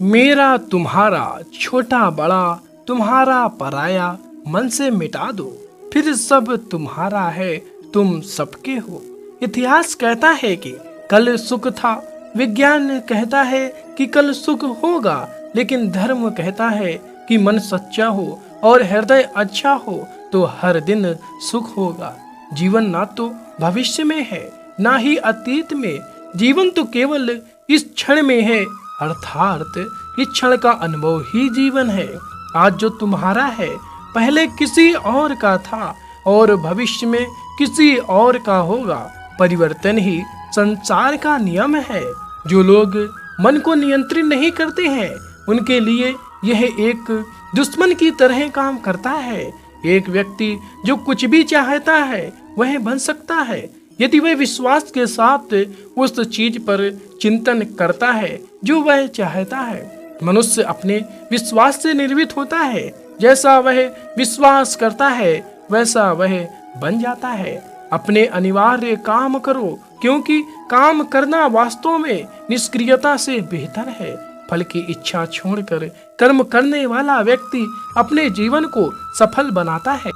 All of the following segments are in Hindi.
मेरा तुम्हारा छोटा बड़ा तुम्हारा पराया मन से मिटा दो, फिर सब तुम्हारा है तुम सबके हो। इतिहास कहता है कि कल सुख था, विज्ञान कहता है कि कल सुख होगा, लेकिन धर्म कहता है कि मन सच्चा हो और हृदय अच्छा हो तो हर दिन सुख होगा। जीवन ना तो भविष्य में है ना ही अतीत में, जीवन तो केवल इस क्षण में है, अर्थात इस क्षण का अनुभव ही जीवन है। आज जो तुम्हारा है पहले किसी और का था और भविष्य में किसी और का होगा। परिवर्तन ही संसार का नियम है। जो लोग मन को नियंत्रित नहीं करते हैं उनके लिए यह एक दुश्मन की तरह काम करता है। एक व्यक्ति जो कुछ भी चाहता है वह बन सकता है यदि वह विश्वास के साथ उस चीज पर चिंतन करता है जो वह चाहता है। मनुष्य अपने विश्वास से निर्मित होता है। जैसा वह विश्वास करता है वैसा वह बन जाता है। अपने अनिवार्य काम करो, क्योंकि काम करना वास्तव में निष्क्रियता से बेहतर है। फल की इच्छा छोड़कर कर्म करने वाला व्यक्ति अपने जीवन को सफल बनाता है।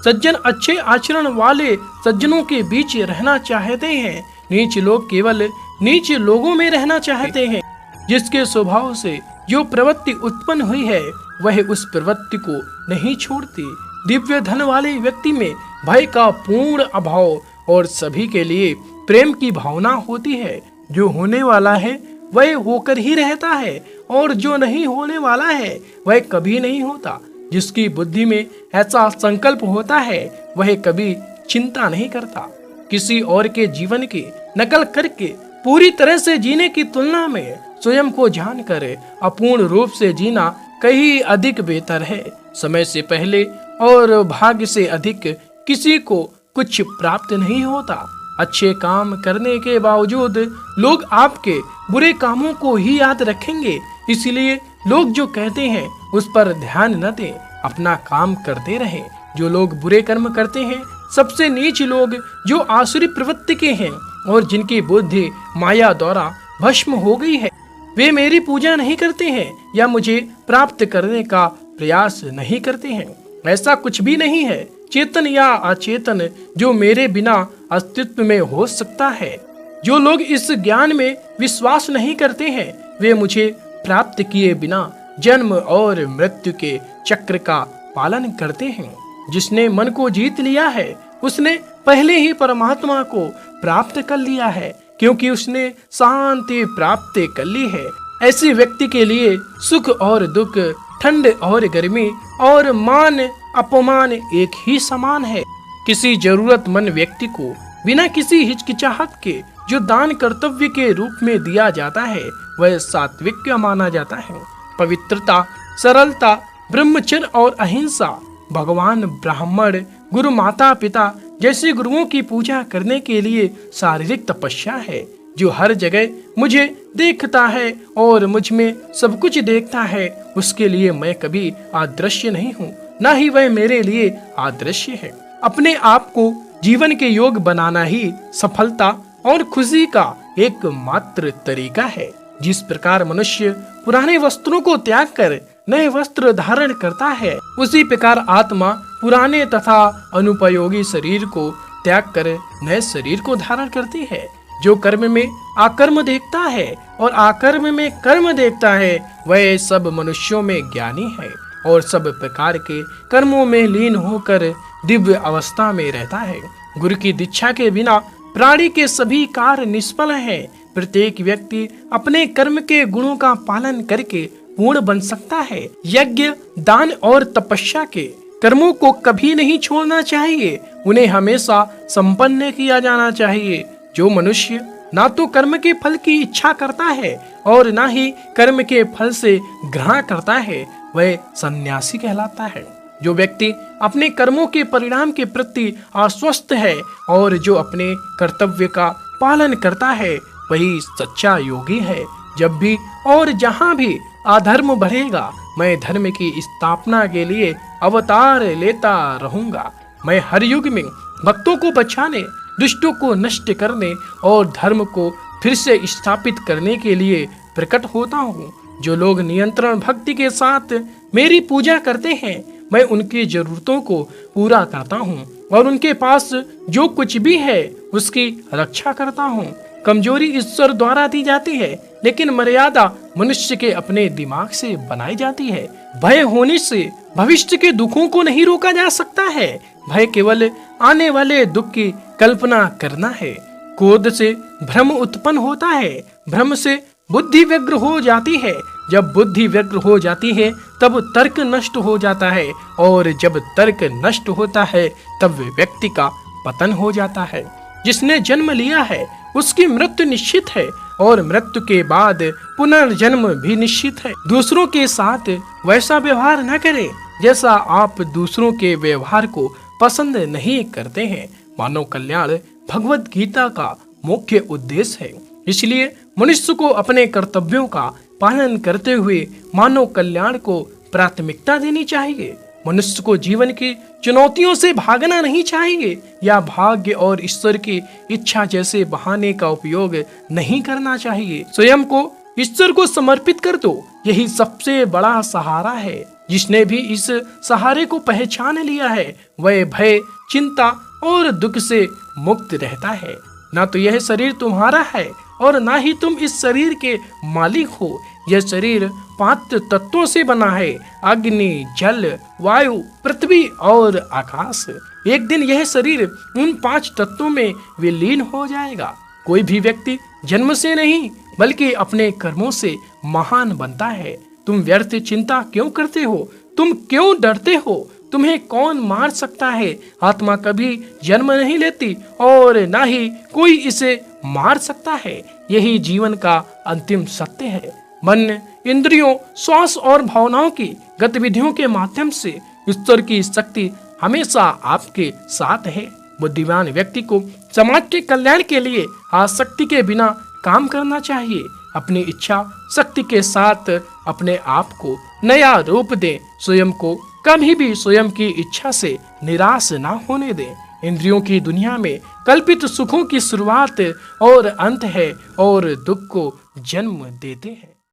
सज्जन अच्छे आचरण वाले सज्जनों के बीच रहना चाहते हैं। नीच लोग केवल नीच लोगों में रहना चाहते हैं। जिसके स्वभाव से जो प्रवृत्ति उत्पन्न हुई है वह उस प्रवृत्ति को नहीं छोड़ती। दिव्य धन वाले व्यक्ति में भय का पूर्ण अभाव और सभी के लिए प्रेम की भावना होती है। जो होने वाला है वह होकर ही रहता है और जो नहीं होने वाला है वह कभी नहीं होता। जिसकी बुद्धि में ऐसा संकल्प होता है वह कभी चिंता नहीं करता। किसी और के जीवन की नकल करके पूरी तरह से जीने की तुलना में स्वयं को जानकर अपूर्ण रूप से जीना कहीं अधिक बेहतर है। समय से पहले और भाग्य से अधिक किसी को कुछ प्राप्त नहीं होता। अच्छे काम करने के बावजूद लोग आपके बुरे कामों को ही याद रखेंगे। इसलिए लोग जो कहते हैं उस पर ध्यान न दें, अपना काम करते रहें। जो लोग बुरे कर्म करते हैं, सबसे नीच लोग जो आसुरी प्रवृत्ति के हैं और जिनकी बुद्धि माया द्वारा भस्म हो गई है, वे मेरी पूजा नहीं करते हैं या मुझे प्राप्त करने का प्रयास नहीं करते हैं। ऐसा कुछ भी नहीं है, चेतन या अचेतन, जो मेरे बिना अस्तित्व में हो सकता है। जो लोग इस ज्ञान में विश्वास नहीं करते हैं वे मुझे प्राप्त किए बिना जन्म और मृत्यु के चक्र का पालन करते हैं। जिसने मन को जीत लिया है उसने पहले ही परमात्मा को प्राप्त कर लिया है, क्योंकि उसने शांति प्राप्त कर ली है। ऐसे व्यक्ति के लिए सुख और दुख, ठंड और गर्मी और मान अपमान एक ही समान है। किसी जरूरतमंद व्यक्ति को बिना किसी हिचकिचाहट के जो दान कर्तव्य के रूप में दिया जाता है वह सात्विक माना जाता है। पवित्रता, सरलता, ब्रह्मचर्य और अहिंसा, भगवान, ब्राह्मण, गुरु, माता पिता जैसे गुरुओं की पूजा करने के लिए शारीरिक तपस्या है। जो हर जगह मुझे देखता है और मुझ में सब कुछ देखता है उसके लिए मैं कभी आदर्श नहीं हूँ, न ही वह मेरे लिए आदर्श है। अपने आप को जीवन के योग बनाना ही सफलता और खुशी का एकमात्र तरीका है। जिस प्रकार मनुष्य पुराने वस्त्रों को त्याग कर नए वस्त्र धारण करता है, उसी प्रकार आत्मा पुराने तथा अनुपयोगी शरीर को त्याग कर नए शरीर को धारण करती है। जो कर्म में आकर्म देखता है और आकर्म में कर्म देखता है वह सब मनुष्यों में ज्ञानी है और सब प्रकार के कर्मों में लीन होकर दिव्य अवस्था में रहता है। गुरु की दीक्षा के बिना प्राणी के सभी कार्य निष्फल हैं। प्रत्येक व्यक्ति अपने कर्म के गुणों का पालन करके पूर्ण बन सकता है। यज्ञ, दान और तपस्या के कर्मों को कभी नहीं छोड़ना चाहिए, उन्हें हमेशा संपन्न किया जाना चाहिए। जो मनुष्य ना तो कर्म के फल की इच्छा करता है और ना ही कर्म के फल से ग्रहण करता है वह सन्यासी कहलाता है। जो व्यक्ति अपने कर्मों के परिणाम के प्रति आश्वस्त है और जो अपने कर्तव्य का पालन करता है वही सच्चा योगी है। जब भी और जहाँ भी अधर्म बढ़ेगा मैं धर्म की स्थापना के लिए अवतार लेता रहूंगा। मैं हर युग में भक्तों को बचाने, दुष्टों को नष्ट करने और धर्म को फिर से स्थापित करने के लिए प्रकट होता हूँ। जो लोग नियंत्रण भक्ति के साथ मेरी पूजा करते हैं, मैं उनकी जरूरतों को पूरा करता हूँ और उनके पास जो कुछ भी है उसकी रक्षा करता हूँ। कमजोरी ईश्वर द्वारा दी जाती है, लेकिन मर्यादा मनुष्य के अपने दिमाग से बनाई जाती है। भय होने से भविष्य के दुखों को नहीं रोका जा सकता है। भय केवल आने वाले दुख की कल्पना करना है। क्रोध से भ्रम उत्पन्न होता है, भ्रम से बुद्धि व्यग्र हो जाती है। जब बुद्धि व्यग्र हो जाती है तब तर्क नष्ट हो जाता है, और जब तर्क नष्ट होता है तब व्यक्ति का पतन हो जाता है। जिसने जन्म लिया है उसकी मृत्यु निश्चित है, और मृत्यु के बाद पुनर्जन्म भी निश्चित है। दूसरों के साथ वैसा व्यवहार न करें जैसा आप दूसरों के व्यवहार को पसंद नहीं करते हैं। मानव कल्याण भगवत गीता का मुख्य उद्देश्य है। इसलिए मनुष्य को अपने कर्तव्यों का पालन करते हुए मानव कल्याण को प्राथमिकता देनी चाहिए। मनुष्य को जीवन की चुनौतियों से भागना नहीं चाहिए, या भाग्य और ईश्वर की इच्छा जैसे बहाने का उपयोग नहीं करना चाहिए। स्वयं को ईश्वर को समर्पित कर दो, यही सबसे बड़ा सहारा है। जिसने भी इस सहारे को पहचान लिया है वह भय, चिंता और दुख से मुक्त रहता है। ना तो यह शरीर तुम्हारा है और ना ही तुम इस शरीर के मालिक हो। यह शरीर 5 तत्वों से बना है: अग्नि, जल, वायु, पृथ्वी और आकाश। एक दिन यह शरीर उन 5 तत्वों में विलीन हो जाएगा। कोई भी व्यक्ति जन्म से नहीं बल्कि अपने कर्मों से महान बनता है। तुम व्यर्थ चिंता क्यों करते हो? तुम क्यों डरते हो? तुम्हें कौन मार सकता है? आत्मा कभी जन्म नहीं लेती और ना ही कोई इसे मार सकता है। यही जीवन का अंतिम सत्य है। मन, इंद्रियों, श्वास और भावनाओं की गतिविधियों के माध्यम से ईश्वर की शक्ति हमेशा आपके साथ है। बुद्धिमान व्यक्ति को समाज के कल्याण के लिए आसक्ति के बिना काम करना चाहिए। अपनी इच्छा शक्ति के साथ अपने आप को नया रूप दें। स्वयं को कभी भी स्वयं की इच्छा से निराश ना होने दें। इंद्रियों की दुनिया में कल्पित सुखों की शुरुआत और अंत है, और दुख को जन्म देते हैं।